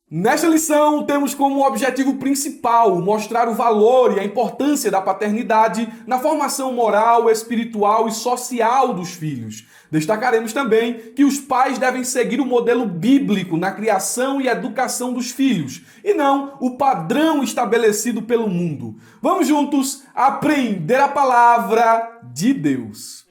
Nesta lição, temos como objetivo principal mostrar o valor e a importância da paternidade na formação moral, espiritual e social dos filhos. Destacaremos também que os pais devem seguir o modelo bíblico na criação e educação dos filhos, e não o padrão estabelecido pelo mundo. Vamos juntos aprender a palavra de Deus.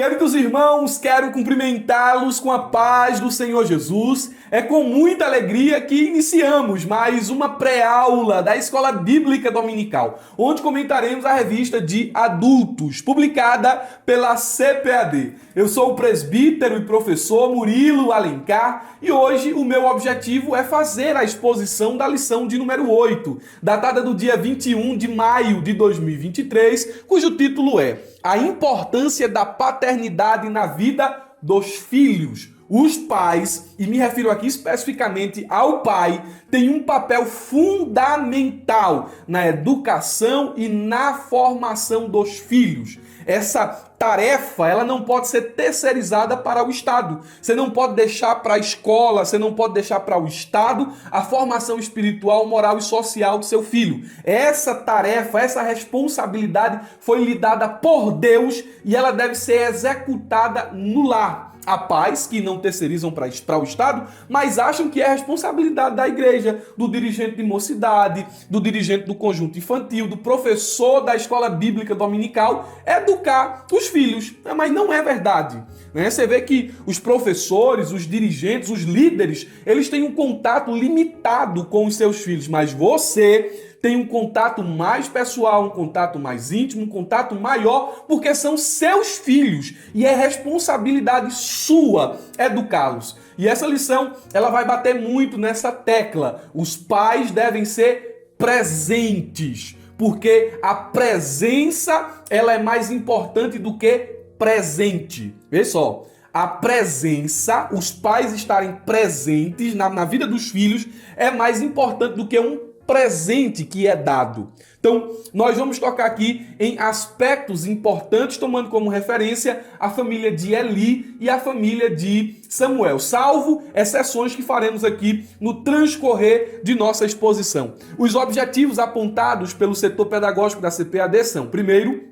Queridos irmãos, quero cumprimentá-los com a paz do Senhor Jesus. É com muita alegria que iniciamos mais uma pré-aula da Escola Bíblica Dominical, onde comentaremos a revista de adultos, publicada pela CPAD. Eu sou o presbítero e professor Murilo Alencar e hoje o meu objetivo é fazer a exposição da lição de número 8, datada do dia 21 de maio de 2023, cujo título é A Importância da Paternidade na Vida dos Filhos. Os pais, e me refiro aqui especificamente ao pai, têm um papel fundamental na educação e na formação dos filhos. Essa tarefa, ela não pode ser terceirizada para o Estado. Você não pode deixar para a escola, você não pode deixar para o Estado a formação espiritual, moral e social do seu filho. Essa tarefa, essa responsabilidade foi lhe dada por Deus e ela deve ser executada no lar. Há pais que não terceirizam para o Estado, mas acham que é responsabilidade da igreja, do dirigente de mocidade, do dirigente do conjunto infantil, do professor da escola bíblica dominical, educar os filhos. Mas não é verdade. Você vê que os professores, os dirigentes, os líderes, eles têm um contato limitado com os seus filhos, mas você tem um contato mais pessoal, um contato mais íntimo, um contato maior, porque são seus filhos e é responsabilidade sua educá-los. E essa lição, ela vai bater muito nessa tecla. Os pais devem ser presentes, porque a presença, ela é mais importante do que presente. Vê só. A presença, os pais estarem presentes na vida dos filhos é mais importante do que um presente que é dado. Então, nós vamos tocar aqui em aspectos importantes, tomando como referência a família de Eli e a família de Samuel, salvo exceções que faremos aqui no transcorrer de nossa exposição. Os objetivos apontados pelo setor pedagógico da CPAD são, primeiro,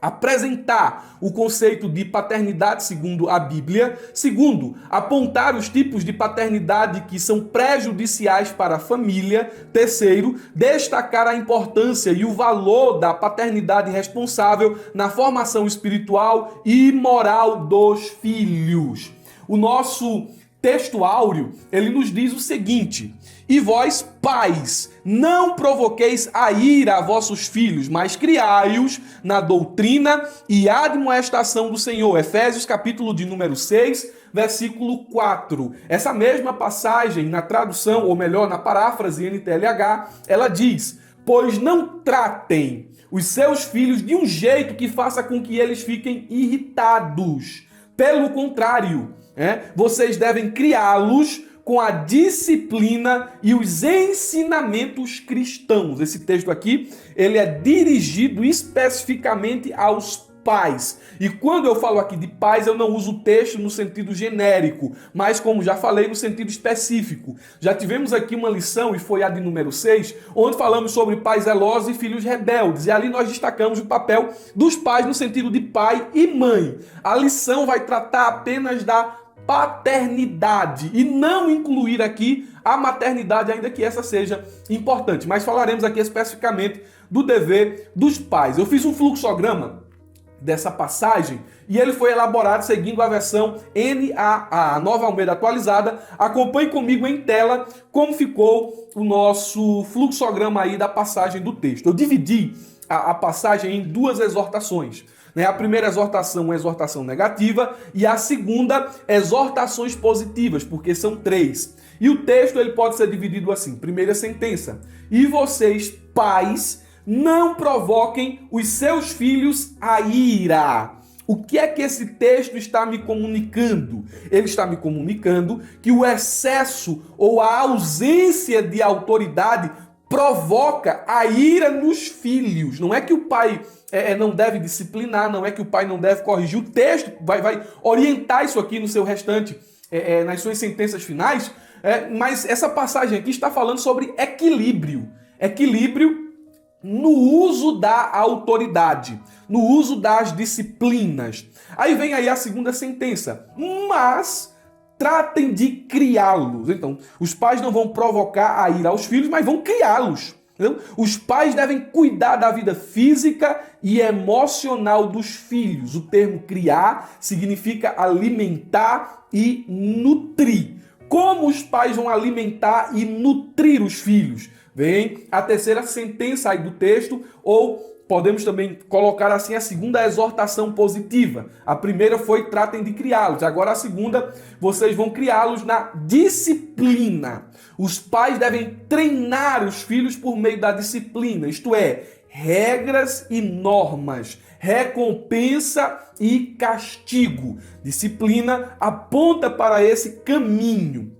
apresentar o conceito de paternidade segundo a Bíblia. Segundo, apontar os tipos de paternidade que são prejudiciais para a família. Terceiro, destacar a importância e o valor da paternidade responsável na formação espiritual e moral dos filhos. O nosso texto áureo, ele nos diz o seguinte: E vós, pais, não provoqueis a ira a vossos filhos, mas criai-os na doutrina e admoestação do Senhor. Efésios capítulo de número 6, versículo 4. Essa mesma passagem, na tradução, ou melhor, na paráfrase NTLH, ela diz: Pois não tratem os seus filhos de um jeito que faça com que eles fiquem irritados. Pelo contrário, vocês devem criá-los com a disciplina e os ensinamentos cristãos. Esse texto aqui, ele é dirigido especificamente aos pais. E quando eu falo aqui de pais, eu não uso o texto no sentido genérico, mas como já falei, no sentido específico. Já tivemos aqui uma lição, e foi a de número 6, onde falamos sobre pais zelosos e filhos rebeldes. E ali nós destacamos o papel dos pais no sentido de pai e mãe. A lição vai tratar apenas da paternidade e não incluir aqui a maternidade, ainda que essa seja importante. Mas falaremos aqui especificamente do dever dos pais. Eu fiz um fluxograma dessa passagem e ele foi elaborado seguindo a versão NAA, a Nova Almeida atualizada. Acompanhe comigo em tela como ficou o nosso fluxograma aí da passagem do texto. Eu dividi a passagem em duas exortações. A primeira exortação é uma exortação negativa e a segunda, exortações positivas, porque são 3. E o texto ele pode ser dividido assim. Primeira sentença: E vocês, pais, não provoquem os seus filhos a ira. O que é que esse texto está me comunicando? Ele está me comunicando que o excesso ou a ausência de autoridade provoca a ira nos filhos. Não é que o pai não deve disciplinar, não é que o pai não deve corrigir. O texto vai orientar isso aqui no seu restante, nas suas sentenças finais, mas essa passagem aqui está falando sobre equilíbrio. Equilíbrio no uso da autoridade, no uso das disciplinas. Aí vem aí a segunda sentença. Mas tratem de criá-los. Então, os pais não vão provocar a ira aos filhos, mas vão criá-los. Entendeu? Os pais devem cuidar da vida física e emocional dos filhos. O termo criar significa alimentar e nutrir. Como os pais vão alimentar e nutrir os filhos? Vem a terceira sentença aí do texto, ou podemos também colocar assim a segunda exortação positiva. A primeira foi tratem de criá-los. Agora a segunda, vocês vão criá-los na disciplina. Os pais devem treinar os filhos por meio da disciplina, isto é, regras e normas, recompensa e castigo. Disciplina aponta para esse caminho.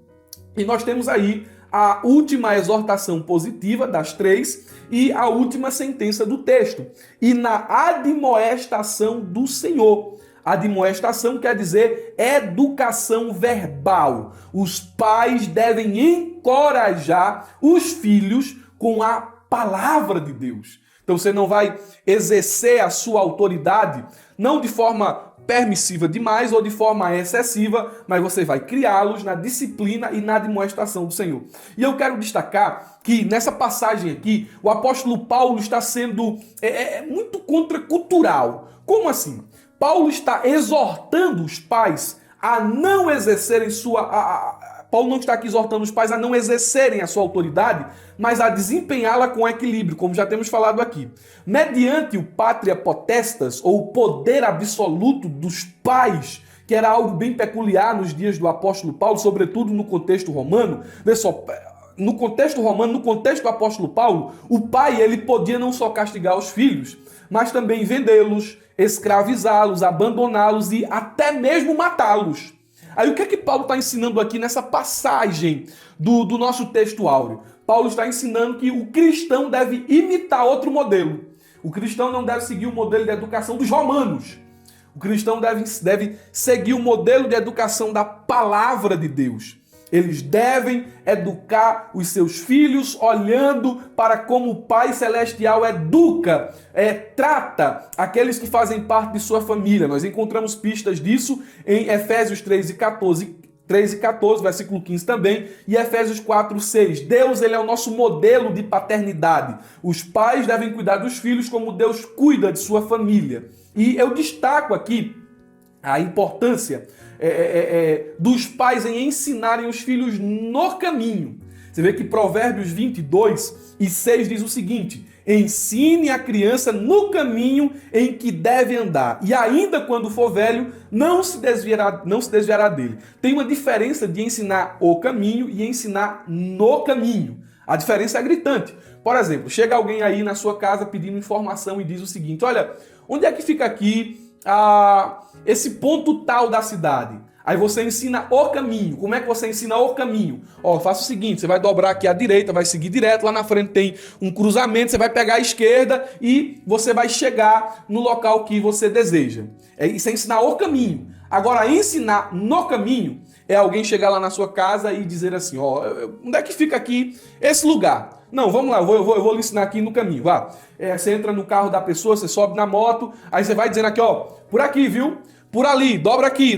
E nós temos aí a última exortação positiva das três e a última sentença do texto. E na admoestação do Senhor. Admoestação quer dizer educação verbal. Os pais devem encorajar os filhos com a palavra de Deus. Então você não vai exercer a sua autoridade, não de forma permissiva demais ou de forma excessiva, mas você vai criá-los na disciplina e na admoestação do Senhor. E eu quero destacar que nessa passagem aqui, o apóstolo Paulo está sendo muito contracultural. Como assim? Paulo está exortando os pais a não exercerem Paulo não está aqui exortando os pais a não exercerem a sua autoridade, mas a desempenhá-la com equilíbrio, como já temos falado aqui. Mediante o pátria potestas, ou o poder absoluto dos pais, que era algo bem peculiar nos dias do apóstolo Paulo, sobretudo no contexto romano. Vê só, no contexto romano, no contexto do apóstolo Paulo, o pai ele podia não só castigar os filhos, mas também vendê-los, escravizá-los, abandoná-los e até mesmo matá-los. Aí o que é que Paulo está ensinando aqui nessa passagem do nosso texto áureo? Paulo está ensinando que o cristão deve imitar outro modelo. O cristão não deve seguir o modelo de educação dos romanos. O cristão deve seguir o modelo de educação da palavra de Deus. Eles devem educar os seus filhos olhando para como o Pai Celestial educa, trata aqueles que fazem parte de sua família. Nós encontramos pistas disso em Efésios 3 e 14, versículo 15 também, e Efésios 4, 6. Deus ele é o nosso modelo de paternidade. Os pais devem cuidar dos filhos como Deus cuida de sua família. E eu destaco aqui a importância dos pais em ensinarem os filhos no caminho. Você vê que Provérbios 22 e 6 diz o seguinte: ensine a criança no caminho em que deve andar, e ainda quando for velho, não se desviará dele. Tem uma diferença de ensinar o caminho e ensinar no caminho. A diferença é gritante. Por exemplo, chega alguém aí na sua casa pedindo informação e diz o seguinte: olha, onde é que fica aqui esse ponto tal da cidade? Aí você ensina o caminho. Como é que você ensina o caminho? Faça o seguinte, você vai dobrar aqui à direita, vai seguir direto, lá na frente tem um cruzamento, você vai pegar a esquerda e você vai chegar no local que você deseja. Isso é ensinar o caminho. Agora, ensinar no caminho é alguém chegar lá na sua casa e dizer assim, onde é que fica aqui esse lugar? Não, vamos lá, eu vou lhe ensinar aqui no caminho, vá. Você entra no carro da pessoa, você sobe na moto, aí você vai dizendo aqui, por aqui, viu? Por ali, dobra aqui,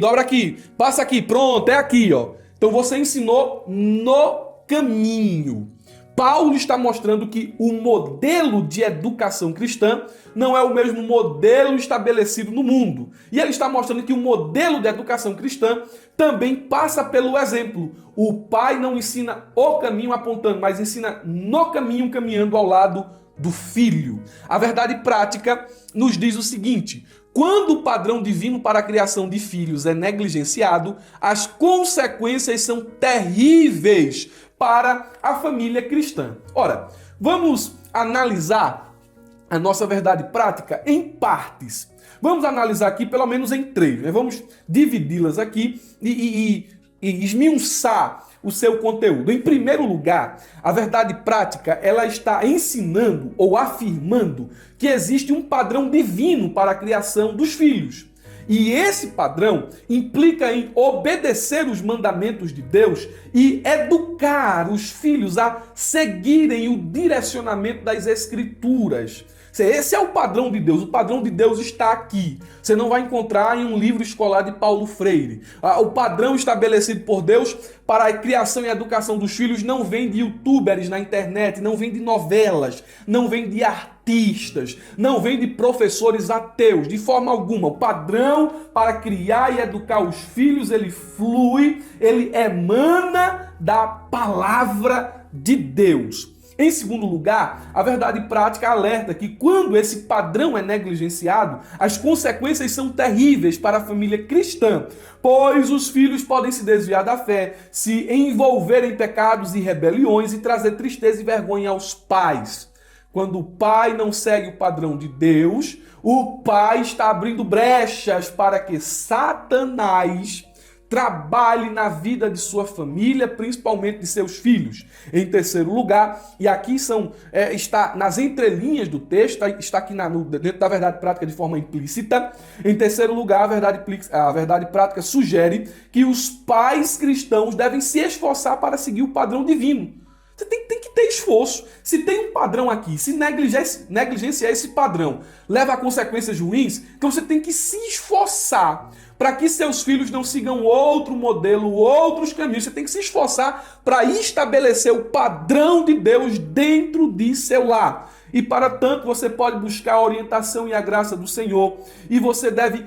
passa aqui, pronto, é aqui, ó. Então você ensinou no caminho. Paulo está mostrando que o modelo de educação cristã não é o mesmo modelo estabelecido no mundo. E ele está mostrando que o modelo de educação cristã também passa pelo exemplo. O pai não ensina o caminho apontando, mas ensina no caminho caminhando ao lado do filho. A verdade prática nos diz o seguinte: quando o padrão divino para a criação de filhos é negligenciado, as consequências são terríveis para a família cristã. Ora, vamos analisar a nossa verdade prática em partes. Vamos analisar aqui pelo menos em três, né? Vamos dividi-las aqui e esmiuçar o seu conteúdo. Em primeiro lugar, a verdade prática, ela está ensinando ou afirmando que existe um padrão divino para a criação dos filhos. E esse padrão implica em obedecer os mandamentos de Deus e educar os filhos a seguirem o direcionamento das Escrituras. Esse é o padrão de Deus. O padrão de Deus está aqui. Você não vai encontrar em um livro escolar de Paulo Freire. O padrão estabelecido por Deus para a criação e educação dos filhos não vem de youtubers na internet, não vem de novelas, não vem de artistas, não vem de professores ateus, de forma alguma. O padrão para criar e educar os filhos, ele flui, ele emana da palavra de Deus. Em segundo lugar, a verdade prática alerta que quando esse padrão é negligenciado, as consequências são terríveis para a família cristã, pois os filhos podem se desviar da fé, se envolver em pecados e rebeliões e trazer tristeza e vergonha aos pais. Quando o pai não segue o padrão de Deus, o pai está abrindo brechas para que Satanás trabalhe na vida de sua família, principalmente de seus filhos. Em terceiro lugar, e aqui está nas entrelinhas do texto, está aqui dentro da verdade prática de forma implícita. Em terceiro lugar, a verdade prática sugere que os pais cristãos devem se esforçar para seguir o padrão divino. Você tem que ter esforço. Se tem um padrão aqui, se negligenciar esse padrão leva a consequências ruins, então você tem que se esforçar para que seus filhos não sigam outro modelo, outros caminhos. Você tem que se esforçar para estabelecer o padrão de Deus dentro de seu lar. E para tanto você pode buscar a orientação e a graça do Senhor. E você deve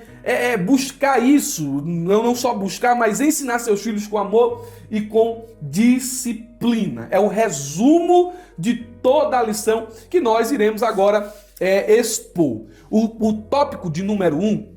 buscar isso, não só buscar, mas ensinar seus filhos com amor e com disciplina. É o resumo de toda a lição que nós iremos agora expor. O tópico de número 1,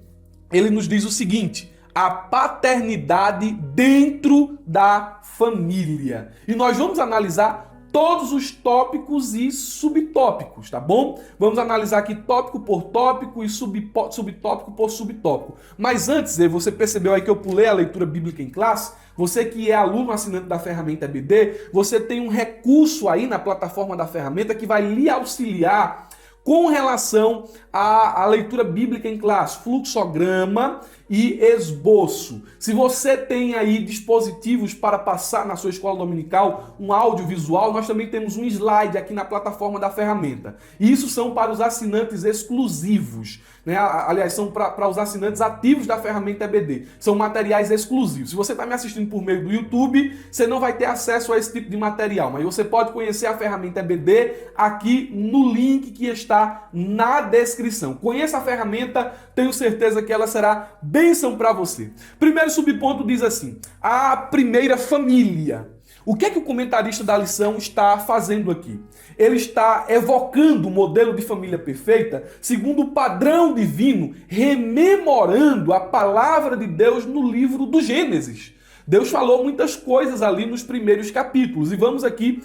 ele nos diz o seguinte: a paternidade dentro da família. E nós vamos analisar todos os tópicos e subtópicos, tá bom? Vamos analisar aqui tópico por tópico e subtópico por subtópico. Mas antes, você percebeu aí que eu pulei a leitura bíblica em classe? Você que é aluno assinante da ferramenta EBD, você tem um recurso aí na plataforma da ferramenta que vai lhe auxiliar com relação à leitura bíblica em classe, fluxograma e esboço. Se você tem aí dispositivos para passar na sua escola dominical um audiovisual, nós também temos um slide aqui na plataforma da ferramenta. E isso são para os assinantes exclusivos, né? Aliás, são para os assinantes ativos da ferramenta EBD. São materiais exclusivos. Se você está me assistindo por meio do YouTube, você não vai ter acesso a esse tipo de material, mas você pode conhecer a ferramenta EBD aqui no link que está na descrição. Conheça a ferramenta, tenho certeza que ela será bênção para você. Primeiro subponto diz assim: a primeira família. O que é que o comentarista da lição está fazendo aqui? Ele está evocando o modelo de família perfeita segundo o padrão divino, rememorando a palavra de Deus no livro do Gênesis. Deus falou muitas coisas ali nos primeiros capítulos. E vamos aqui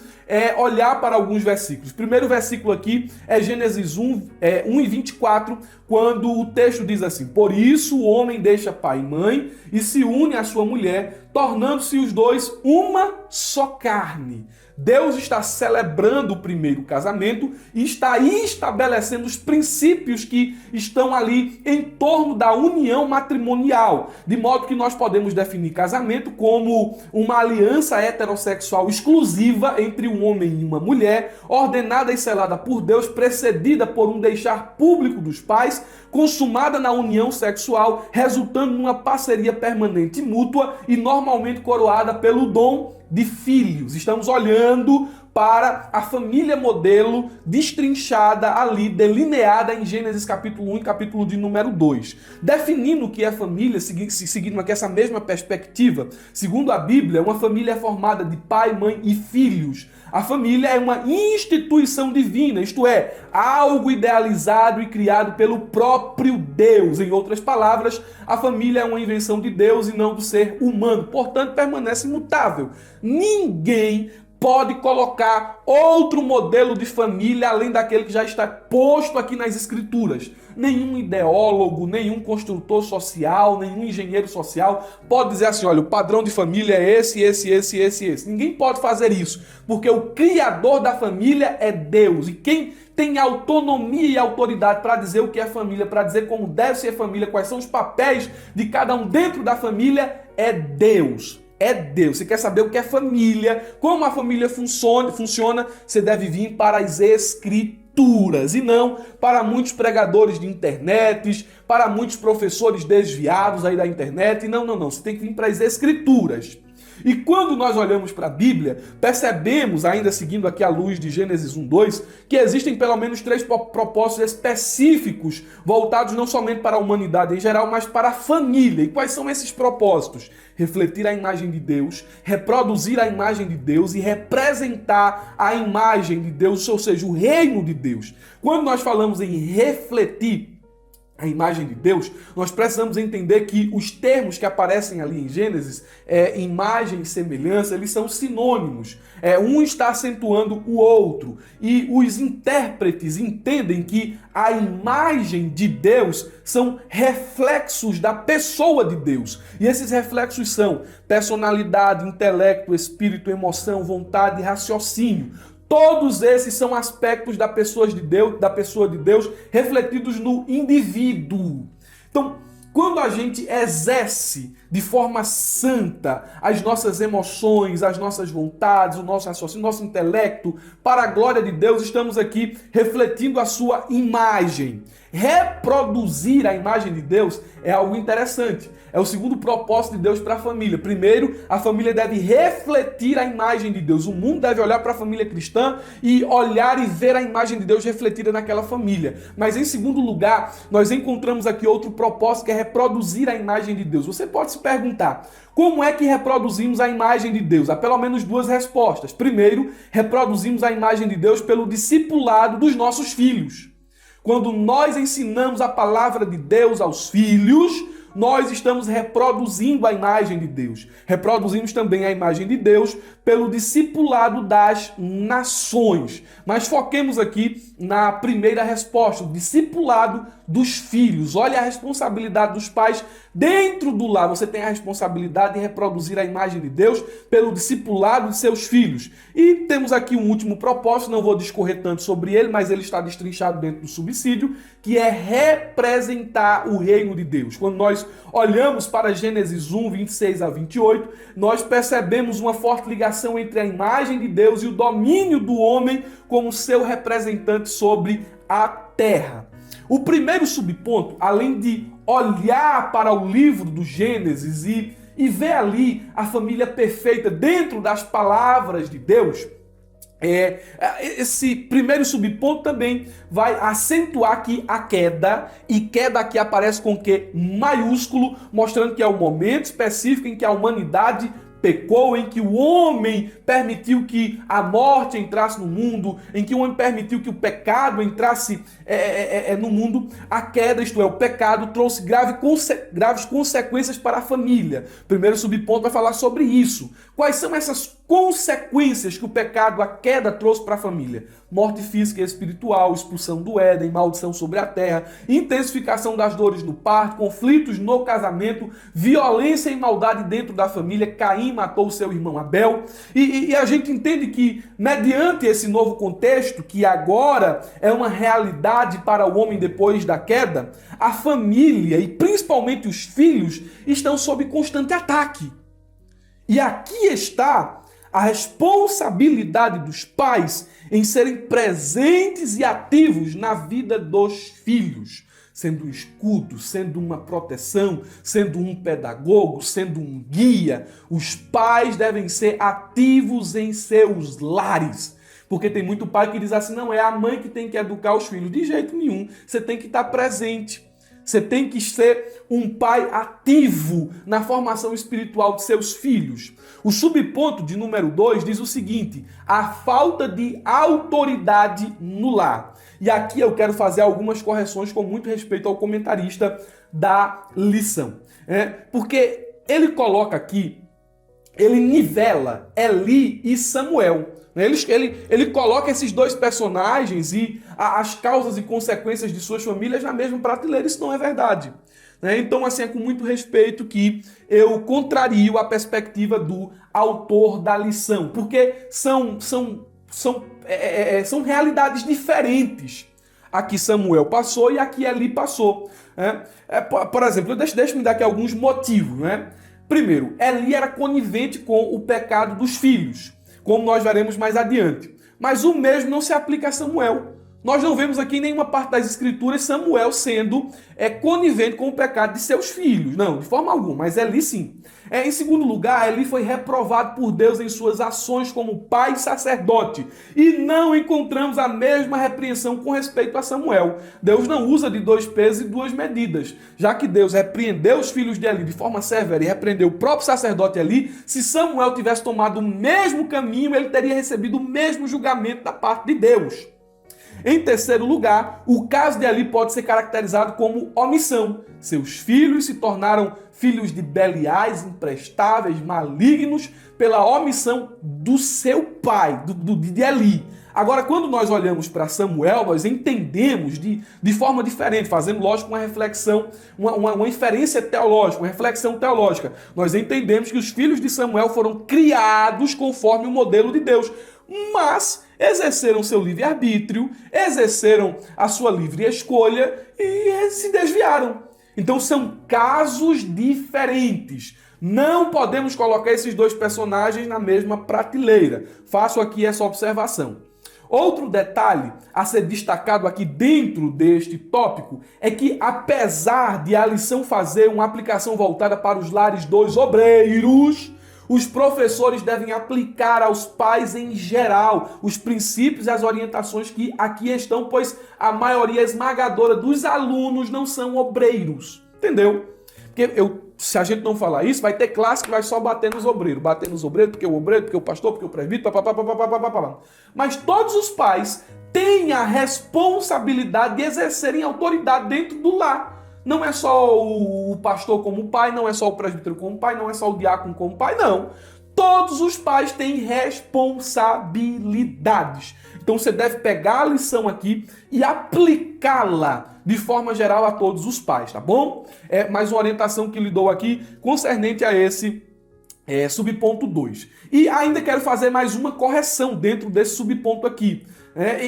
olhar para alguns versículos. O primeiro versículo aqui é Gênesis 1 e 24, quando o texto diz assim: por isso o homem deixa pai e mãe e se une à sua mulher, tornando-se os dois uma só carne. Deus está celebrando o primeiro casamento e está estabelecendo os princípios que estão ali em torno da união matrimonial, de modo que nós podemos definir casamento como uma aliança heterossexual exclusiva entre um homem e uma mulher, ordenada e selada por Deus, precedida por um deixar público dos pais, consumada na união sexual, resultando numa parceria permanente e mútua e normalmente coroada pelo dom de filhos. Estamos olhando para a família modelo destrinchada ali, delineada em Gênesis capítulo 1 e capítulo de número 2. Definindo o que é família, seguindo aqui essa mesma perspectiva, segundo a Bíblia, uma família é formada de pai, mãe e filhos. A família é uma instituição divina, isto é, algo idealizado e criado pelo próprio Deus. Em outras palavras, a família é uma invenção de Deus e não do ser humano, portanto permanece imutável. Ninguém pode colocar outro modelo de família além daquele que já está posto aqui nas Escrituras. nenhum ideólogo, nenhum construtor social, nenhum engenheiro social pode dizer assim, olha, o padrão de família é esse. Ninguém pode fazer isso, porque o criador da família é Deus. E quem tem autonomia e autoridade para dizer o que é família, para dizer como deve ser família, quais são os papéis de cada um dentro da família, é Deus. É Deus. Você quer saber o que é família, como a família funciona, você deve vir para as Escrituras e não para muitos pregadores de internet, para muitos professores desviados aí da internet. Não. Você tem que vir para as Escrituras. E quando nós olhamos para a Bíblia, percebemos, ainda seguindo aqui a luz de Gênesis 1:2, que existem pelo menos 3 propósitos específicos voltados não somente para a humanidade em geral, mas para a família. E quais são esses propósitos? Refletir a imagem de Deus, reproduzir a imagem de Deus e representar a imagem de Deus, ou seja, o reino de Deus. Quando nós falamos em refletir a imagem de Deus, nós precisamos entender que os termos que aparecem ali em Gênesis, imagem e semelhança, eles são sinônimos. Um está acentuando o outro. E os intérpretes entendem que a imagem de Deus são reflexos da pessoa de Deus. E esses reflexos são personalidade, intelecto, espírito, emoção, vontade e raciocínio. Todos esses são aspectos da pessoa de Deus refletidos no indivíduo. Então, quando a gente exerce de forma santa as nossas emoções, as nossas vontades, o nosso raciocínio, o nosso intelecto, para a glória de Deus, estamos aqui refletindo a sua imagem. Reproduzir a imagem de Deus é algo interessante. É o segundo propósito de Deus para a família. Primeiro, a família deve refletir a imagem de Deus. O mundo deve olhar para a família cristã e olhar e ver a imagem de Deus refletida naquela família. Mas em segundo lugar, nós encontramos aqui outro propósito que é reproduzir a imagem de Deus. Você pode se perguntar, como é que reproduzimos a imagem de Deus? Há pelo menos 2 respostas. Primeiro, reproduzimos a imagem de Deus pelo discipulado dos nossos filhos. Quando nós ensinamos a palavra de Deus aos filhos, nós estamos reproduzindo a imagem de Deus. Reproduzimos também a imagem de Deus pelo discipulado das nações. Mas foquemos aqui na primeira resposta, o discipulado dos filhos. Olha a responsabilidade dos pais dentro do lar. Você tem a responsabilidade de reproduzir a imagem de Deus pelo discipulado de seus filhos. E temos aqui um último propósito, não vou discorrer tanto sobre ele, mas ele está destrinchado dentro do subsídio, que é representar o reino de Deus. Quando nós olhamos para Gênesis 1, 26 a 28, nós percebemos uma forte ligação entre a imagem de Deus e o domínio do homem como seu representante sobre a terra. O primeiro subponto, além de olhar para o livro do Gênesis e ver ali a família perfeita dentro das palavras de Deus, esse primeiro subponto também vai acentuar aqui a queda, e queda aqui aparece com Q maiúsculo, mostrando que é o momento específico em que a humanidade pecou, em que o homem permitiu que a morte entrasse no mundo, em que o homem permitiu que o pecado entrasse no mundo. A queda, isto é, o pecado, trouxe graves consequências para a família. O primeiro subponto vai falar sobre isso. Quais são essas consequências que o pecado, a queda, trouxe para a família? Morte física e espiritual, expulsão do Éden, maldição sobre a terra, intensificação das dores do parto, conflitos no casamento, violência e maldade dentro da família. Caim matou o seu irmão Abel. E a gente entende que, mediante esse novo contexto, que agora é uma realidade para o homem depois da queda, a família e principalmente os filhos estão sob constante ataque. E aqui está a responsabilidade dos pais em serem presentes e ativos na vida dos filhos, sendo um escudo, sendo uma proteção, sendo um pedagogo, sendo um guia. Os pais devem ser ativos em seus lares. Porque tem muito pai que diz assim, não, é a mãe que tem que educar os filhos. De jeito nenhum, você tem que estar presente. Você tem que ser um pai ativo na formação espiritual de seus filhos. O subponto de número 2 diz o seguinte, a falta de autoridade no lar. E aqui eu quero fazer algumas correções com muito respeito ao comentarista da lição. Porque ele coloca aqui, ele nivela Eli e Samuel. Ele coloca esses dois personagens e as causas e consequências de suas famílias na mesma prateleira. Isso não é verdade. Então, assim, é com muito respeito que eu contrario a perspectiva do autor da lição, porque são realidades diferentes a que Samuel passou e a que Eli passou. Por exemplo, deixa-me dar aqui alguns motivos. Primeiro, Eli era conivente com o pecado dos filhos, como nós veremos mais adiante. Mas o mesmo não se aplica a Samuel. Nós não vemos aqui em nenhuma parte das Escrituras Samuel sendo conivente com o pecado de seus filhos. Não, de forma alguma, mas Eli sim. Em segundo lugar, Eli foi reprovado por Deus em suas ações como pai e sacerdote. E não encontramos a mesma repreensão com respeito a Samuel. Deus não usa de 2 pesos e 2 medidas. Já que Deus repreendeu os filhos de Eli de forma severa e repreendeu o próprio sacerdote Eli, se Samuel tivesse tomado o mesmo caminho, ele teria recebido o mesmo julgamento da parte de Deus. Em terceiro lugar, o caso de Eli pode ser caracterizado como omissão. Seus filhos se tornaram filhos de Beliais, imprestáveis, malignos, pela omissão do seu pai, de Eli. Agora, quando nós olhamos para Samuel, nós entendemos de forma diferente, fazendo, lógico, uma reflexão, uma inferência teológica, uma reflexão teológica. Nós entendemos que os filhos de Samuel foram criados conforme o modelo de Deus, mas exerceram seu livre-arbítrio, exerceram a sua livre escolha e se desviaram. Então são casos diferentes. Não podemos colocar esses dois personagens na mesma prateleira. Faço aqui essa observação. Outro detalhe a ser destacado aqui dentro deste tópico é que, apesar de a lição fazer uma aplicação voltada para os lares dos obreiros, os professores devem aplicar aos pais em geral os princípios e as orientações que aqui estão, pois a maioria esmagadora dos alunos não são obreiros. Entendeu? Porque se a gente não falar isso, vai ter classe que vai só bater nos obreiros. Bater nos obreiros porque o obreiro, porque o pastor, porque o presbítero, papapá. Mas todos os pais têm a responsabilidade de exercerem autoridade dentro do lar. Não é só o pastor como pai, não é só o presbítero como pai, não é só o diácono como pai, não. Todos os pais têm responsabilidades. Então você deve pegar a lição aqui e aplicá-la de forma geral a todos os pais, tá bom? Mais uma orientação que lhe dou aqui concernente a esse subponto 2. E ainda quero fazer mais uma correção dentro desse subponto aqui.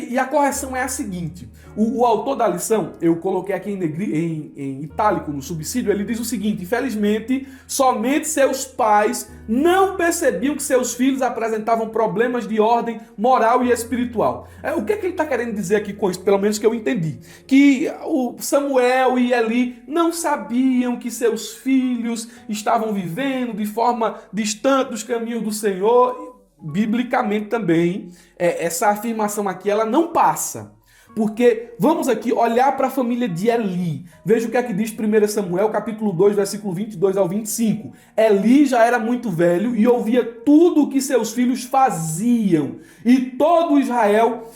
E a correção é a seguinte: o autor da lição, eu coloquei aqui em itálico no subsídio, ele diz o seguinte: infelizmente, somente seus pais não percebiam que seus filhos apresentavam problemas de ordem moral e espiritual. O que ele está querendo dizer aqui com isso? Pelo menos que eu entendi. Que o Samuel e Eli não sabiam que seus filhos estavam vivendo de forma distante dos caminhos do Senhor. Biblicamente também, essa afirmação aqui, ela não passa. Porque vamos aqui olhar para a família de Eli. Veja o que é que diz 1 Samuel, capítulo 2, versículo 22 ao 25. Eli já era muito velho e ouvia tudo o que seus filhos faziam. E todo Israel,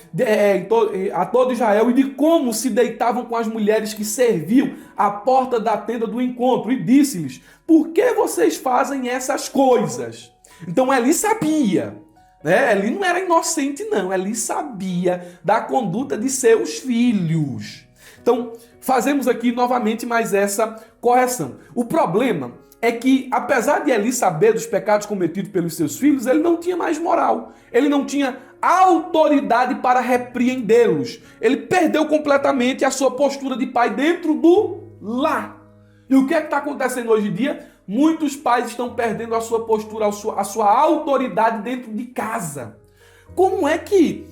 a todo Israel, e de como se deitavam com as mulheres que serviam à porta da tenda do encontro. E disse-lhes: por que vocês fazem essas coisas? Então Eli sabia, Eli não era inocente não, Eli sabia da conduta de seus filhos. Então fazemos aqui novamente mais essa correção. O problema é que, apesar de Eli saber dos pecados cometidos pelos seus filhos, ele não tinha mais moral, ele não tinha autoridade para repreendê-los. Ele perdeu completamente a sua postura de pai dentro do lar. E o que é que está acontecendo hoje em dia? Muitos pais estão perdendo a sua postura, a sua autoridade dentro de casa. Como é que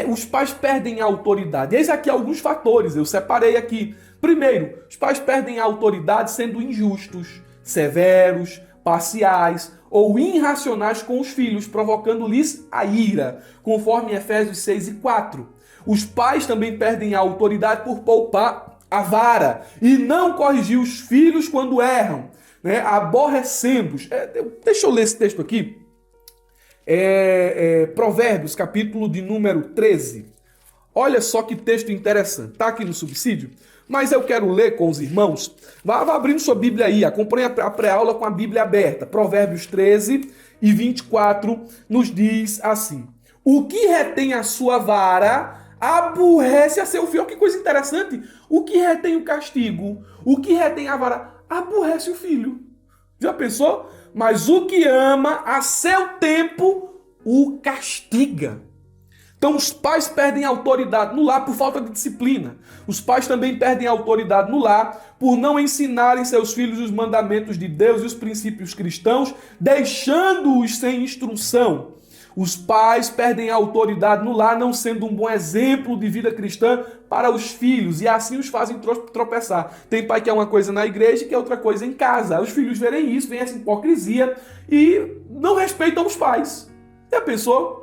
os pais perdem a autoridade? Eis aqui alguns fatores, eu separei aqui. Primeiro, os pais perdem a autoridade sendo injustos, severos, parciais ou irracionais com os filhos, provocando-lhes a ira, conforme Efésios 6 e 4. Os pais também perdem a autoridade por poupar a vara e não corrigir os filhos quando erram, aborrecendo-os. Deixa eu ler esse texto aqui. Provérbios, capítulo de número 13. Olha só que texto interessante. Está aqui no subsídio, mas eu quero ler com os irmãos. Vá abrindo sua Bíblia aí, acompanhe a pré-aula com a Bíblia aberta. Provérbios 13 e 24 nos diz assim: O que retém a sua vara aborrece a seu filho. Olha que coisa interessante. O que retém o castigo, o que retém a vara, aborrece o filho. Já pensou? Mas o que ama a seu tempo o castiga. Então os pais perdem autoridade no lar por falta de disciplina. Os pais também perdem autoridade no lar por não ensinarem seus filhos os mandamentos de Deus e os princípios cristãos, deixando-os sem instrução. Os pais perdem a autoridade no lar, não sendo um bom exemplo de vida cristã para os filhos, e assim os fazem tropeçar. Tem pai que é uma coisa na igreja e que é outra coisa em casa. Os filhos verem isso, veem essa hipocrisia e não respeitam os pais. Já pensou?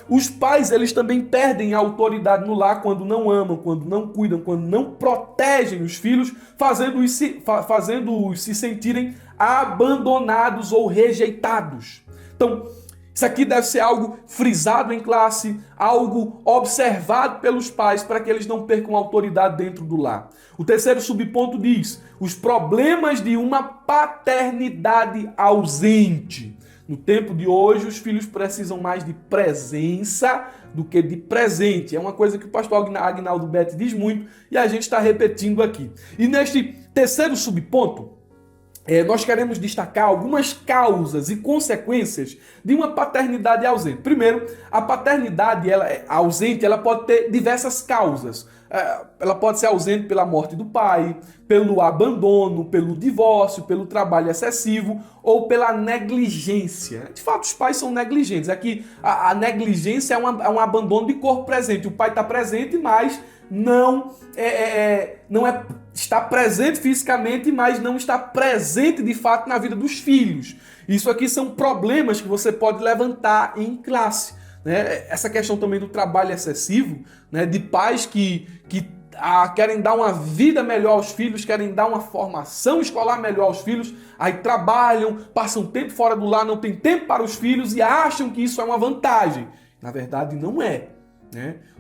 Os pais, eles também perdem a autoridade no lar quando não amam, quando não cuidam, quando não protegem os filhos, fazendo-os se sentirem abandonados ou rejeitados. Então, isso aqui deve ser algo frisado em classe, algo observado pelos pais para que eles não percam autoridade dentro do lar. O terceiro subponto diz: os problemas de uma paternidade ausente. No tempo de hoje, os filhos precisam mais de presença do que de presente. É uma coisa que o pastor Agnaldo Betti diz muito e a gente está repetindo aqui. E neste terceiro subponto, nós queremos destacar algumas causas e consequências de uma paternidade ausente. Primeiro, a paternidade ausente ela pode ter diversas causas. Ela pode ser ausente pela morte do pai, pelo abandono, pelo divórcio, pelo trabalho excessivo ou pela negligência. De fato, os pais são negligentes. Aqui, a negligência é um abandono de corpo presente. O pai está presente, mas não está presente fisicamente, mas não está presente de fato na vida dos filhos. Isso aqui são problemas que você pode levantar em classe. Essa questão também do trabalho excessivo, de pais que querem dar uma vida melhor aos filhos, querem dar uma formação escolar melhor aos filhos, aí trabalham, passam tempo fora do lar, não tem tempo para os filhos e acham que isso é uma vantagem. Na verdade, não é.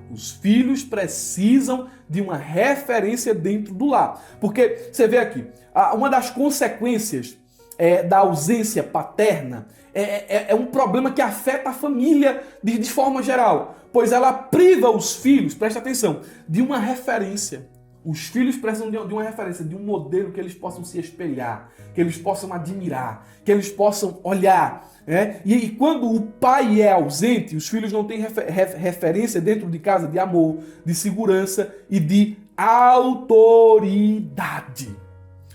Os filhos precisam de uma referência dentro do lar. Porque, você vê aqui, uma das consequências da ausência paterna é um problema que afeta a família de forma geral, pois ela priva os filhos, presta atenção, de uma referência. Os filhos precisam de uma referência, de um modelo que eles possam se espelhar, que eles possam admirar, que eles possam olhar. E quando o pai é ausente, os filhos não têm referência dentro de casa de amor, de segurança e de autoridade.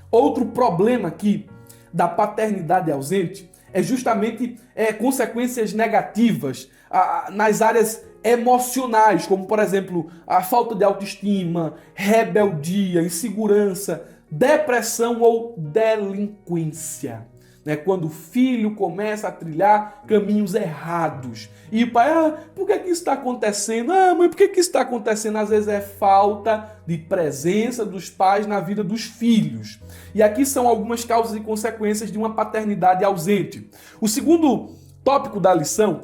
Outro problema aqui da paternidade ausente é justamente consequências negativas nas áreas emocionais, como, por exemplo, a falta de autoestima, rebeldia, insegurança, depressão ou delinquência. Quando o filho começa a trilhar caminhos errados. E o pai, por que isso está acontecendo? Mãe, por que isso está acontecendo? Às vezes é falta de presença dos pais na vida dos filhos. E aqui são algumas causas e consequências de uma paternidade ausente. O segundo tópico da lição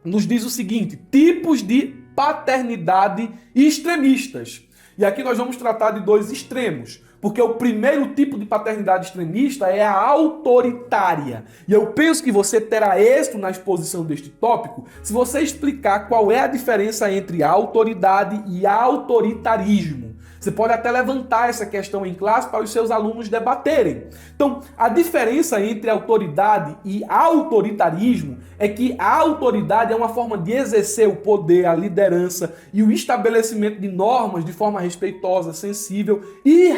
nos diz o seguinte: tipos de paternidade extremistas. E aqui nós vamos tratar de dois extremos. Porque o primeiro tipo de paternidade extremista é a autoritária. E eu penso que você terá êxito na exposição deste tópico se você explicar qual é a diferença entre autoridade e autoritarismo. Você pode até levantar essa questão em classe para os seus alunos debaterem. Então, a diferença entre autoridade e autoritarismo é que a autoridade é uma forma de exercer o poder, a liderança e o estabelecimento de normas de forma respeitosa, sensível e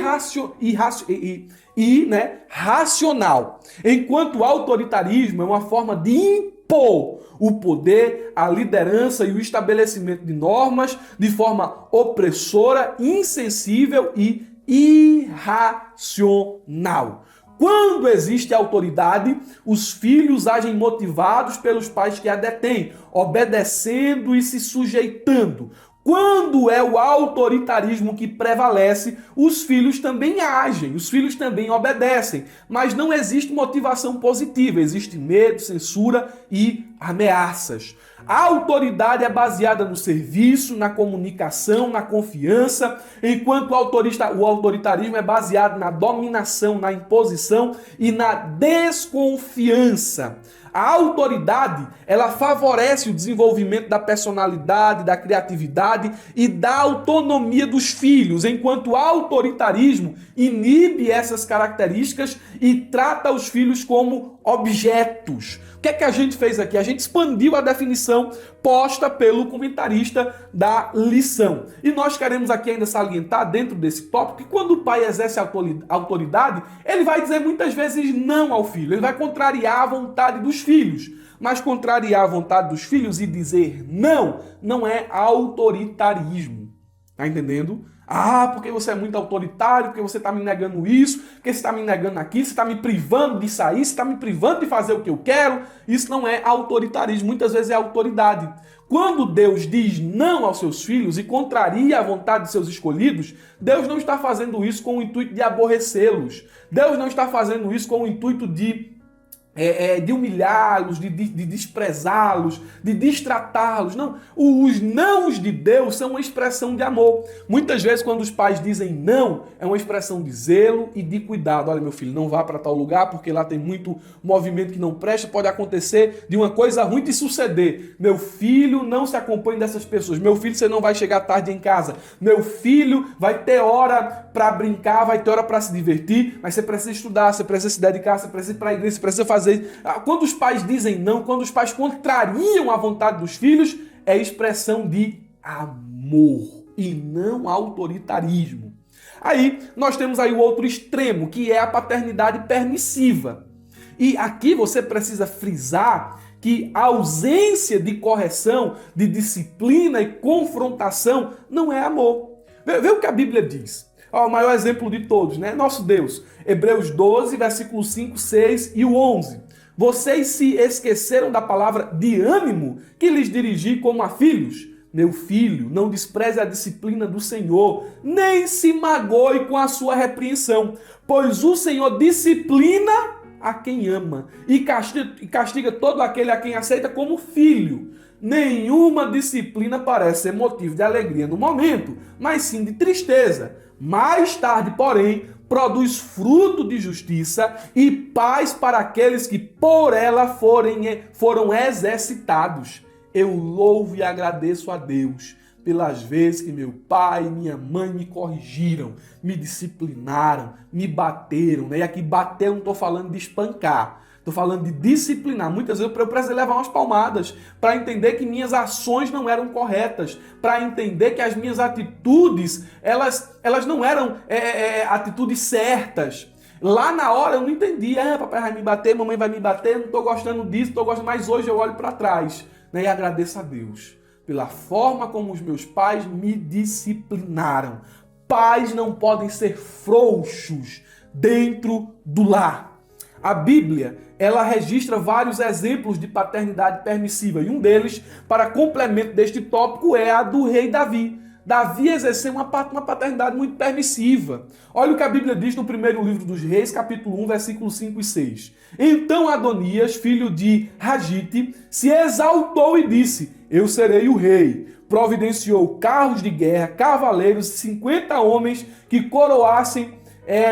racional. Enquanto o autoritarismo é uma forma de impor o poder, a liderança e o estabelecimento de normas de forma opressora, insensível e irracional. Quando existe autoridade, os filhos agem motivados pelos pais que a detêm, obedecendo e se sujeitando. Quando é o autoritarismo que prevalece, os filhos também agem, os filhos também obedecem, mas não existe motivação positiva, existe medo, censura e ameaças. A autoridade é baseada no serviço, na comunicação, na confiança, enquanto o autoritarismo é baseado na dominação, na imposição e na desconfiança. A autoridade, ela favorece o desenvolvimento da personalidade, da criatividade e da autonomia dos filhos, enquanto o autoritarismo inibe essas características e trata os filhos como objetos. O que é que a gente fez aqui? A gente expandiu a definição posta pelo comentarista da lição. E nós queremos aqui ainda salientar dentro desse tópico que quando o pai exerce autoridade, ele vai dizer muitas vezes não ao filho, ele vai contrariar a vontade dos filhos. Mas contrariar a vontade dos filhos e dizer não é autoritarismo. Tá entendendo? Ah, porque você é muito autoritário, porque você está me negando isso, porque você está me negando aquilo, você está me privando de sair, você está me privando de fazer o que eu quero. Isso não é autoritarismo, muitas vezes é autoridade. Quando Deus diz não aos seus filhos e contraria a vontade de seus escolhidos, Deus não está fazendo isso com o intuito de aborrecê-los. Deus não está fazendo isso com o intuito de humilhá-los, de desprezá-los, de destratá-los. Não, os nãos de Deus são uma expressão de amor. Muitas vezes quando os pais dizem não, é uma expressão de zelo e de cuidado. Olha, meu filho, não vá para tal lugar porque lá tem muito movimento que não presta, pode acontecer de uma coisa ruim te suceder. Meu filho, não se acompanhe dessas pessoas. Meu filho, você não vai chegar tarde em casa. Meu filho, vai ter hora para brincar, vai ter hora para se divertir, mas você precisa estudar, você precisa se dedicar, você precisa ir para a igreja, você precisa fazer. Quando os pais dizem não, quando os pais contrariam a vontade dos filhos, é expressão de amor e não autoritarismo. Aí nós temos aí o outro extremo, que é a paternidade permissiva. E aqui você precisa frisar que a ausência de correção, de disciplina e confrontação não é amor. Vê o que a Bíblia diz. O maior exemplo de todos, né? Nosso Deus. Hebreus 12, versículos 5, 6 e o 11. Vocês se esqueceram da palavra de ânimo que lhes dirigi como a filhos? Meu filho, não despreze a disciplina do Senhor, nem se magoe com a sua repreensão, pois o Senhor disciplina a quem ama e castiga todo aquele a quem aceita como filho. Nenhuma disciplina parece ser motivo de alegria no momento, mas sim de tristeza. Mais tarde, porém, produz fruto de justiça e paz para aqueles que por ela foram exercitados. Eu louvo e agradeço a Deus pelas vezes que meu pai e minha mãe me corrigiram, me disciplinaram, me bateram. E aqui bater não estou falando de espancar. Estou falando de disciplinar. Muitas vezes eu precisei levar umas palmadas para entender que minhas ações não eram corretas, para entender que as minhas atitudes, elas não eram atitudes certas. Lá na hora eu não entendia, papai vai me bater, mamãe vai me bater, não estou gostando disso, mas hoje eu olho para trás, né, e agradeço a Deus pela forma como os meus pais me disciplinaram. Pais não podem ser frouxos dentro do lar. A Bíblia, ela registra vários exemplos de paternidade permissiva, e um deles, para complemento deste tópico, é a do rei Davi. Davi exerceu uma paternidade muito permissiva. Olha o que a Bíblia diz no primeiro livro dos Reis, capítulo 1, versículos 5 e 6. Então Adonias, filho de Hagite, se exaltou e disse: eu serei o rei. Providenciou carros de guerra, cavaleiros, 50 homens que coroassem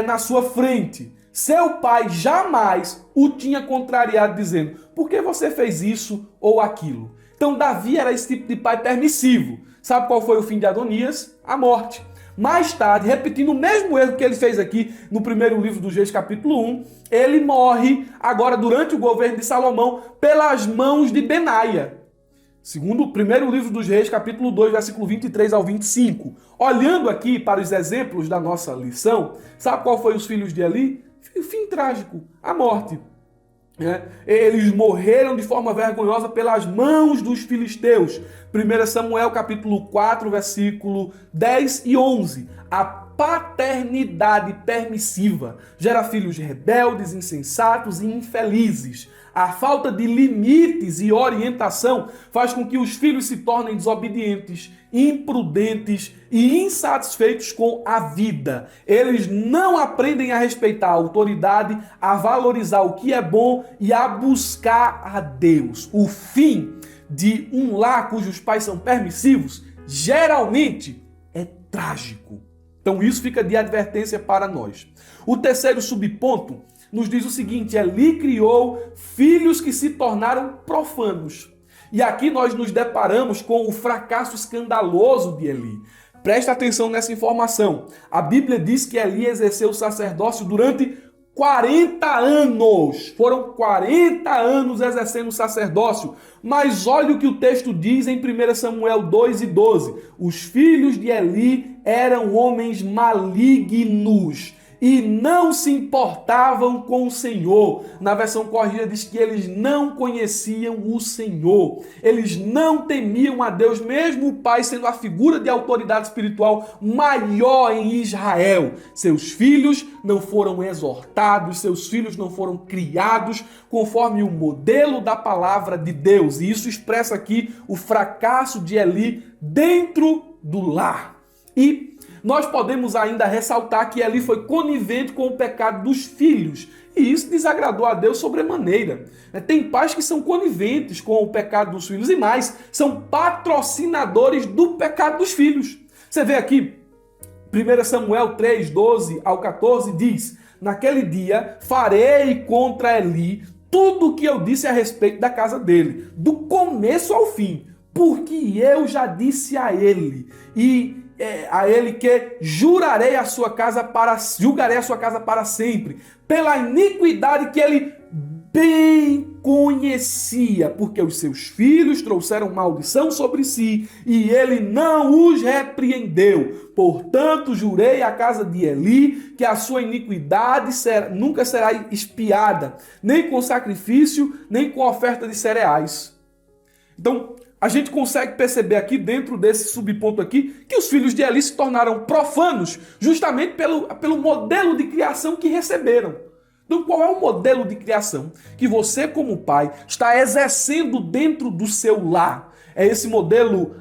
na sua frente. Seu pai jamais o tinha contrariado, dizendo: por que você fez isso ou aquilo? Então Davi era esse tipo de pai permissivo. Sabe qual foi o fim de Adonias? A morte. Mais tarde, repetindo o mesmo erro que ele fez aqui no primeiro livro dos Reis, capítulo 1, ele morre agora durante o governo de Salomão pelas mãos de Benaia. Segundo o primeiro livro dos Reis, capítulo 2, versículo 23 ao 25. Olhando aqui para os exemplos da nossa lição, sabe qual foi os filhos de Eli? O fim trágico, a morte. Eles morreram de forma vergonhosa pelas mãos dos filisteus. 1 Samuel capítulo 4, versículo 10 e 11. A paternidade permissiva gera filhos rebeldes, insensatos e infelizes. A falta de limites e orientação faz com que os filhos se tornem desobedientes, imprudentes e insatisfeitos com a vida. Eles não aprendem a respeitar a autoridade, a valorizar o que é bom e a buscar a Deus. O fim de um lar cujos pais são permissivos, geralmente, é trágico. Então isso fica de advertência para nós. O terceiro subponto nos diz o seguinte: Eli criou filhos que se tornaram profanos. E aqui nós nos deparamos com o fracasso escandaloso de Eli. Presta atenção nessa informação. A Bíblia diz que Eli exerceu o sacerdócio durante 40 anos. Foram 40 anos exercendo o sacerdócio. Mas olha o que o texto diz em 1 Samuel 2:12. Os filhos de Eli eram homens malignos e não se importavam com o Senhor. Na versão corrigida diz que eles não conheciam o Senhor. Eles não temiam a Deus, mesmo o pai sendo a figura de autoridade espiritual maior em Israel. Seus filhos não foram exortados, seus filhos não foram criados conforme o modelo da palavra de Deus. E isso expressa aqui o fracasso de Eli dentro do lar. E nós podemos ainda ressaltar que Eli foi conivente com o pecado dos filhos. E isso desagradou a Deus sobremaneira. Tem pais que são coniventes com o pecado dos filhos e mais, são patrocinadores do pecado dos filhos. Você vê aqui, 1 Samuel 3:12-14 diz: naquele dia farei contra Eli tudo o que eu disse a respeito da casa dele, do começo ao fim, porque eu já disse a ele que julgarei a sua casa para sempre, pela iniquidade que ele bem conhecia, porque os seus filhos trouxeram maldição sobre si e ele não os repreendeu. Portanto, jurei à casa de Eli que a sua iniquidade nunca será expiada, nem com sacrifício, nem com oferta de cereais. Então, a gente consegue perceber aqui, dentro desse subponto aqui, que os filhos de Eli se tornaram profanos justamente pelo modelo de criação que receberam. Então, qual é o modelo de criação que você, como pai, está exercendo dentro do seu lar? É esse modelo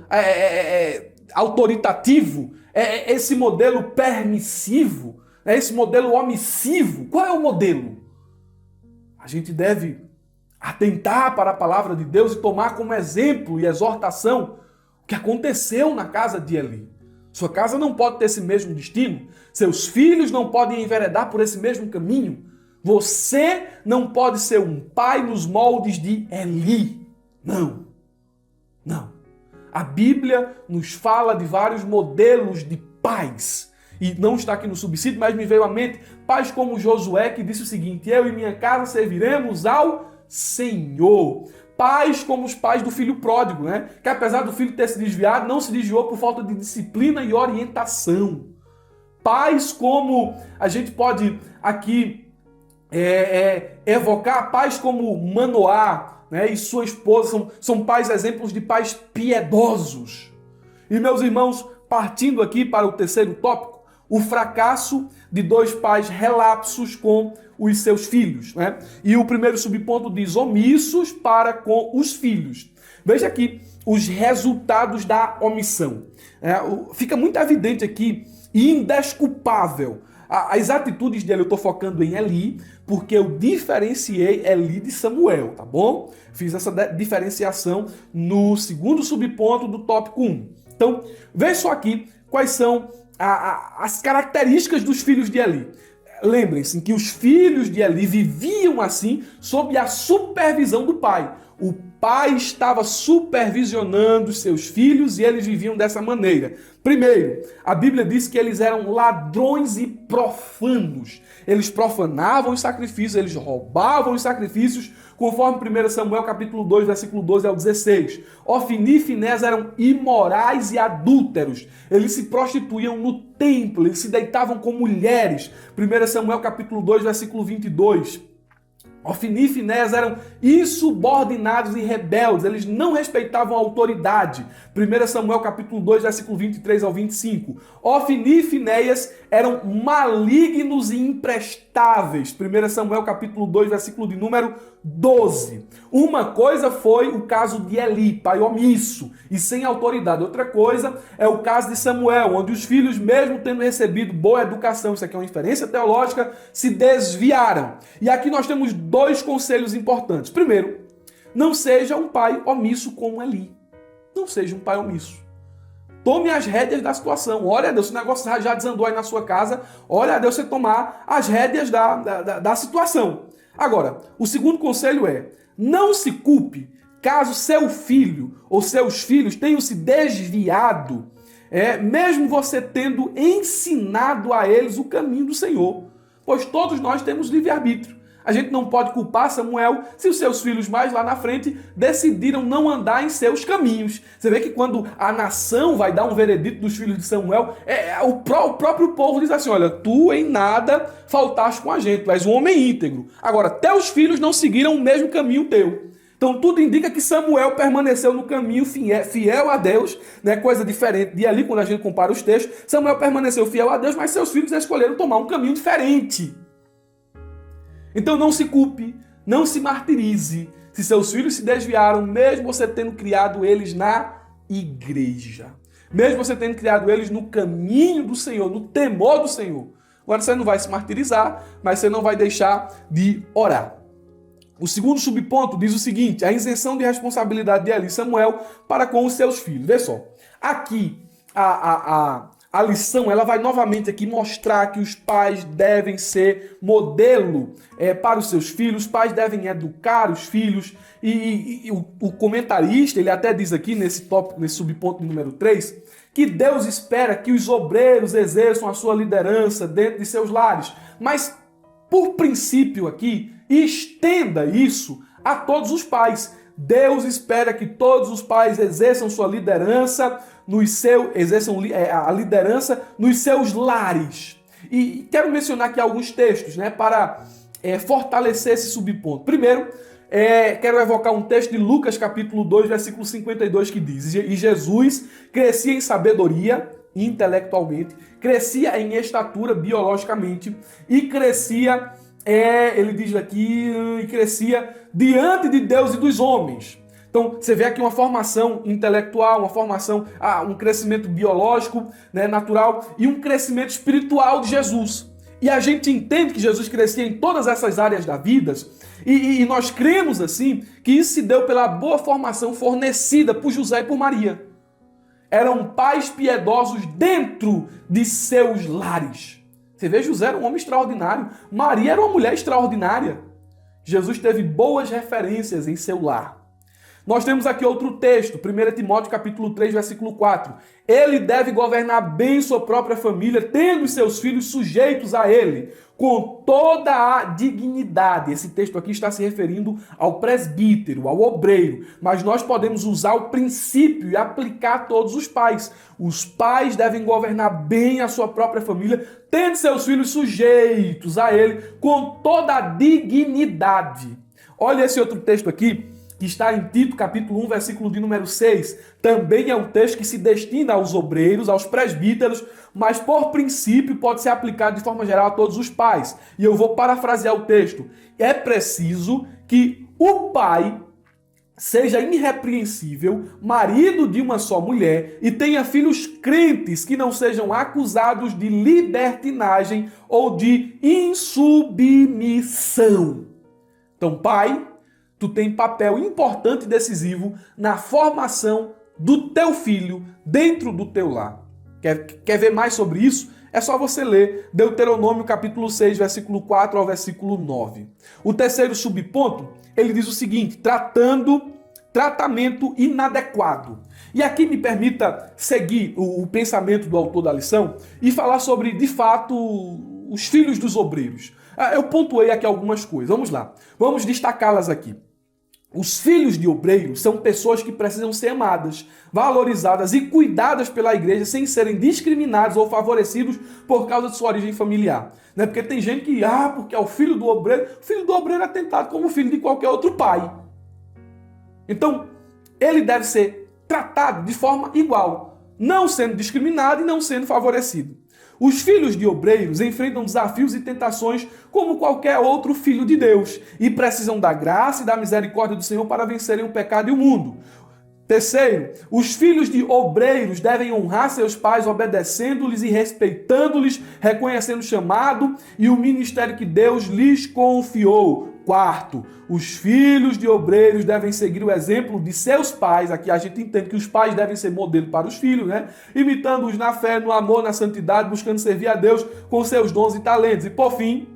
autoritativo? É esse modelo permissivo? É esse modelo omissivo? Qual é o modelo? A gente deve atentar para a palavra de Deus e tomar como exemplo e exortação o que aconteceu na casa de Eli. Sua casa não pode ter esse mesmo destino. Seus filhos não podem enveredar por esse mesmo caminho. Você não pode ser um pai nos moldes de Eli. Não. Não. A Bíblia nos fala de vários modelos de pais. E não está aqui no subsídio, mas me veio à mente pais como Josué, que disse o seguinte: eu e minha casa serviremos ao Senhor. Pais como os pais do filho pródigo, né? Que apesar do filho ter se desviado, não se desviou por falta de disciplina e orientação. Pais como a gente pode aqui evocar, pais como Manoá, né, e sua esposa, são pais exemplos de pais piedosos. E meus irmãos, partindo aqui para o terceiro tópico, o fracasso de dois pais relapsos com os seus filhos, né? E o primeiro subponto diz omissos para com os filhos. Veja aqui os resultados da omissão. Fica muito evidente aqui e indesculpável as atitudes dele. Eu estou focando em Eli, porque eu diferenciei Eli de Samuel, tá bom? Fiz essa diferenciação no segundo subponto do tópico 1. Então, veja só aqui quais são as características dos filhos de Eli. Lembrem-se que os filhos de Eli viviam assim sob a supervisão do pai. O pai estava supervisionando seus filhos e eles viviam dessa maneira. Primeiro, a Bíblia diz que eles eram ladrões e profanos. Eles profanavam os sacrifícios, eles roubavam os sacrifícios, conforme 1 Samuel capítulo 2, versículo 12 ao 16. Ofni e Finés eram imorais e adúlteros. Eles se prostituíam no templo, eles se deitavam com mulheres. 1 Samuel capítulo 2, versículo 22. Ofni e Finés eram insubordinados e rebeldes, eles não respeitavam a autoridade. 1 Samuel capítulo 2, versículo 23 ao 25. Ofni e Finéias eram malignos e imprestáveis. 1 Samuel capítulo 2, versículo de número 12. Uma coisa foi o caso de Eli, pai omisso e sem autoridade. Outra coisa é o caso de Samuel, onde os filhos, mesmo tendo recebido boa educação, isso aqui é uma inferência teológica, se desviaram. E aqui nós temos dois conselhos importantes. Primeiro, não seja um pai omisso como Eli. Não seja um pai omisso. Tome as rédeas da situação. Olha a Deus, se o negócio já desandou aí na sua casa, olha a Deus você tomar as rédeas da situação. Agora, o segundo conselho é: não se culpe caso seu filho ou seus filhos tenham se desviado, mesmo você tendo ensinado a eles o caminho do Senhor. Pois todos nós temos livre-arbítrio. A gente não pode culpar Samuel se os seus filhos mais lá na frente decidiram não andar em seus caminhos. Você vê que quando a nação vai dar um veredito dos filhos de Samuel, o próprio povo diz assim: olha, tu em nada faltaste com a gente, tu és um homem íntegro. Agora, teus filhos não seguiram o mesmo caminho teu. Então tudo indica que Samuel permaneceu no caminho fiel a Deus, né? Coisa diferente de ali quando a gente compara os textos. Samuel permaneceu fiel a Deus, mas seus filhos escolheram tomar um caminho diferente. Então não se culpe, não se martirize se seus filhos se desviaram, mesmo você tendo criado eles na igreja. Mesmo você tendo criado eles no caminho do Senhor, no temor do Senhor. Agora você não vai se martirizar, mas você não vai deixar de orar. O segundo subponto diz o seguinte: a isenção de responsabilidade de Eli e Samuel para com os seus filhos. Vê só, aqui a lição ela vai novamente aqui mostrar que os pais devem ser modelo para os seus filhos, os pais devem educar os filhos, e o comentarista ele até diz aqui nesse tópico, nesse subponto número 3, que Deus espera que os obreiros exerçam a sua liderança dentro de seus lares, mas por princípio aqui, estenda isso a todos os pais. Deus espera que todos os pais exerçam sua liderança a liderança nos seus lares. E quero mencionar aqui alguns textos, né, para fortalecer esse subponto. Primeiro, quero evocar um texto de Lucas capítulo 2, versículo 52, que diz: e Jesus crescia em sabedoria intelectualmente, crescia em estatura biologicamente e crescia, ele diz aqui, e crescia diante de Deus e dos homens. Então, você vê aqui uma formação intelectual, uma formação, um crescimento biológico, né, natural, e um crescimento espiritual de Jesus. E a gente entende que Jesus crescia em todas essas áreas da vida, e nós cremos, assim, que isso se deu pela boa formação fornecida por José e por Maria. Eram pais piedosos dentro de seus lares. Você vê, José era um homem extraordinário, Maria era uma mulher extraordinária. Jesus teve boas referências em seu lar. Nós temos aqui outro texto, 1 Timóteo capítulo 3, versículo 4. Ele deve governar bem sua própria família, tendo os seus filhos sujeitos a ele, com toda a dignidade. Esse texto aqui está se referindo ao presbítero, ao obreiro, mas nós podemos usar o princípio e aplicar a todos os pais. Os pais devem governar bem a sua própria família, tendo seus filhos sujeitos a ele, com toda a dignidade. Olha esse outro texto aqui, que está em Tito, capítulo 1, versículo de número 6, também é um texto que se destina aos obreiros, aos presbíteros, mas por princípio pode ser aplicado de forma geral a todos os pais. E eu vou parafrasear o texto. É preciso que o pai seja irrepreensível, marido de uma só mulher, e tenha filhos crentes que não sejam acusados de libertinagem ou de insubmissão. Então, pai, tu tem papel importante e decisivo na formação do teu filho dentro do teu lar. Quer ver mais sobre isso? É só você ler Deuteronômio capítulo 6, versículo 4 ao versículo 9. O terceiro subponto, ele diz o seguinte: tratamento inadequado. E aqui me permita seguir o pensamento do autor da lição e falar sobre, de fato, os filhos dos obreiros. Eu pontuei aqui algumas coisas. Vamos lá. Vamos destacá-las aqui. Os filhos de obreiros são pessoas que precisam ser amadas, valorizadas e cuidadas pela igreja sem serem discriminados ou favorecidos por causa de sua origem familiar. Né? Porque tem gente que, porque é o filho do obreiro é tratado como filho de qualquer outro pai. Então, ele deve ser tratado de forma igual, não sendo discriminado e não sendo favorecido. Os filhos de obreiros enfrentam desafios e tentações como qualquer outro filho de Deus e precisam da graça e da misericórdia do Senhor para vencerem o pecado e o mundo. Terceiro, os filhos de obreiros devem honrar seus pais obedecendo-lhes e respeitando-lhes, reconhecendo o chamado e o ministério que Deus lhes confiou. Quarto, os filhos de obreiros devem seguir o exemplo de seus pais. Aqui a gente entende que os pais devem ser modelo para os filhos, né? Imitando-os na fé, no amor, na santidade, buscando servir a Deus com seus dons e talentos. E por fim,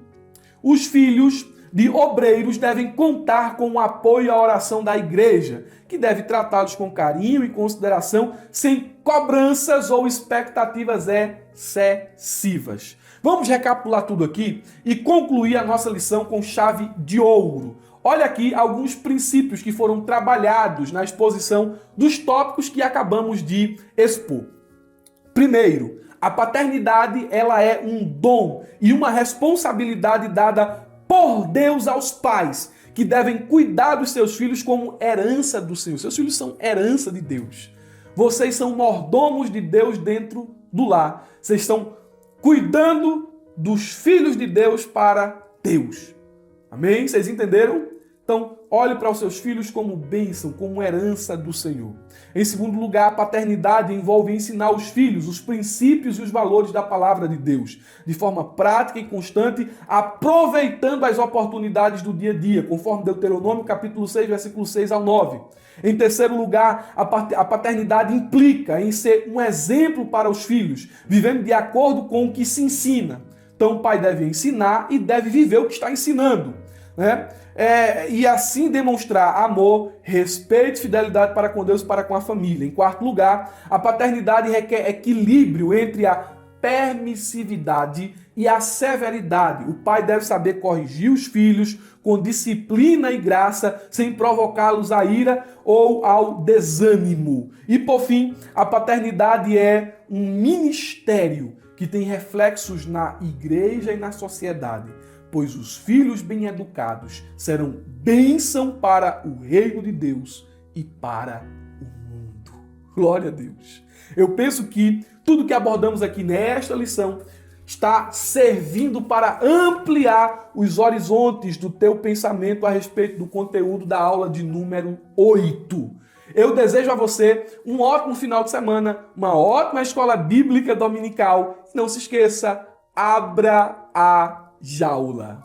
os filhos de obreiros devem contar com o apoio e a oração da igreja, que deve tratá-los com carinho e consideração, sem cobranças ou expectativas excessivas. Vamos recapitular tudo aqui e concluir a nossa lição com chave de ouro. Olha aqui alguns princípios que foram trabalhados na exposição dos tópicos que acabamos de expor. Primeiro, a paternidade ela é um dom e uma responsabilidade dada por Deus aos pais, que devem cuidar dos seus filhos como herança do Senhor. Seus filhos são herança de Deus. Vocês são mordomos de Deus dentro do lar. Vocês estão cuidando dos filhos de Deus para Deus. Amém? Vocês entenderam? Então, olhe para os seus filhos como bênção, como herança do Senhor. Em segundo lugar, a paternidade envolve ensinar os filhos os princípios e os valores da palavra de Deus, de forma prática e constante, aproveitando as oportunidades do dia a dia, conforme Deuteronômio capítulo 6, versículo 6 ao 9. Em terceiro lugar, a paternidade implica em ser um exemplo para os filhos, vivendo de acordo com o que se ensina. Então, o pai deve ensinar e deve viver o que está ensinando, né? E assim demonstrar amor, respeito e fidelidade para com Deus e para com a família. Em quarto lugar, a paternidade requer equilíbrio entre a permissividade e a severidade. O pai deve saber corrigir os filhos com disciplina e graça, sem provocá-los à ira ou ao desânimo. E por fim, a paternidade é um ministério que tem reflexos na igreja e na sociedade, pois os filhos bem educados serão bênção para o reino de Deus e para o mundo. Glória a Deus. Eu penso que tudo que abordamos aqui nesta lição está servindo para ampliar os horizontes do teu pensamento a respeito do conteúdo da aula de número 8. Eu desejo a você um ótimo final de semana, uma ótima escola bíblica dominical. Não se esqueça, abra a jaula.